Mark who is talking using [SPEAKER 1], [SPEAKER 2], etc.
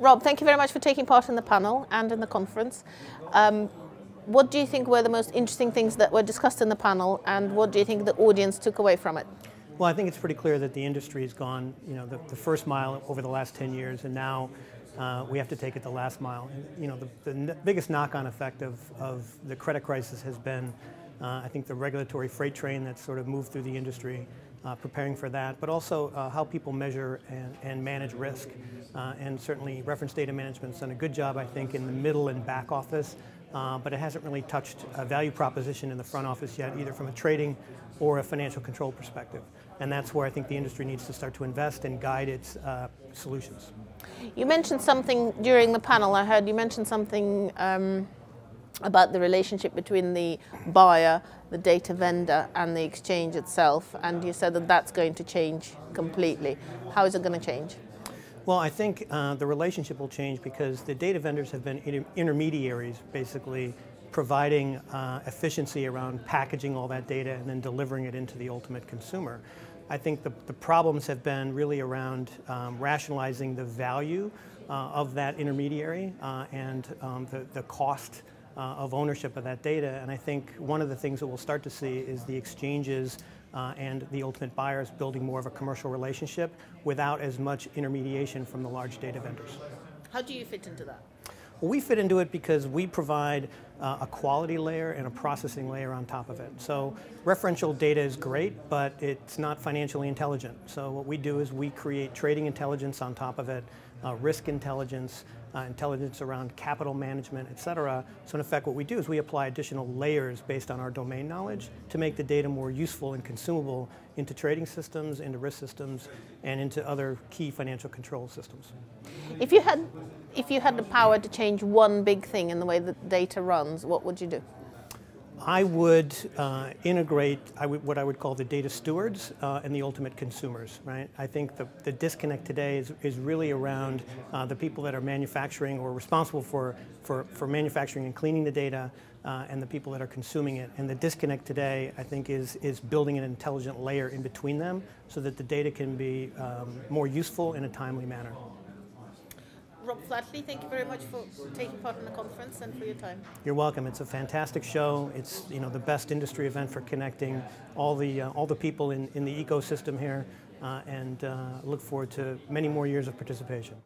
[SPEAKER 1] Rob, thank you very much for taking part in the panel and in the conference. What do you think were the most interesting things that were discussed in the panel, and what do you think the audience took away from it?
[SPEAKER 2] Well, I think it's pretty clear that the industry has gone, the first mile over the last 10 years, and now we have to take it the last mile. And, the biggest knock-on effect of the credit crisis has been, I think, the regulatory freight train that's sort of moved through the industry, preparing for that, but also how people measure and manage risk. And certainly reference data management's done a good job, I think, in the middle and back office, but it hasn't really touched a value proposition in the front office yet, either from a trading or a financial control perspective. And that's where I think the industry needs to start to invest and guide its solutions.
[SPEAKER 1] You mentioned something during the panel. I heard you mention something about the relationship between the buyer, the data vendor, and the exchange itself, and you said that that's going to change completely. How is it going to change?
[SPEAKER 2] Well, I think the relationship will change because the data vendors have been intermediaries, basically providing efficiency around packaging all that data and then delivering it into the ultimate consumer. I think the problems have been really around rationalizing the value of that intermediary and the cost of ownership of that data. And I think one of the things that we'll start to see is the exchanges and the ultimate buyers building more of a commercial relationship without as much intermediation from the large data vendors.
[SPEAKER 1] How do you fit into that?
[SPEAKER 2] Well, we fit into it because we provide a quality layer and a processing layer on top of it. So referential data is great, but it's not financially intelligent. So what we do is we create trading intelligence on top of it, risk intelligence, intelligence around capital management, et cetera. So in effect, what we do is we apply additional layers based on our domain knowledge to make the data more useful and consumable into trading systems, into risk systems, and into other key financial control systems.
[SPEAKER 1] If you had the power to change one big thing in the way that data runs, what would you do?
[SPEAKER 2] I would integrate what I would call the data stewards and the ultimate consumers, right? I think the disconnect today is really around the people that are manufacturing or responsible for manufacturing and cleaning the data and the people that are consuming it. And the disconnect today, I think, is building an intelligent layer in between them so that the data can be more useful in a timely manner.
[SPEAKER 1] Rob Flatley, thank you very much for taking part in the conference and for your time.
[SPEAKER 2] You're welcome. It's a fantastic show. It's the best industry event for connecting all the people in the ecosystem here, and look forward to many more years of participation.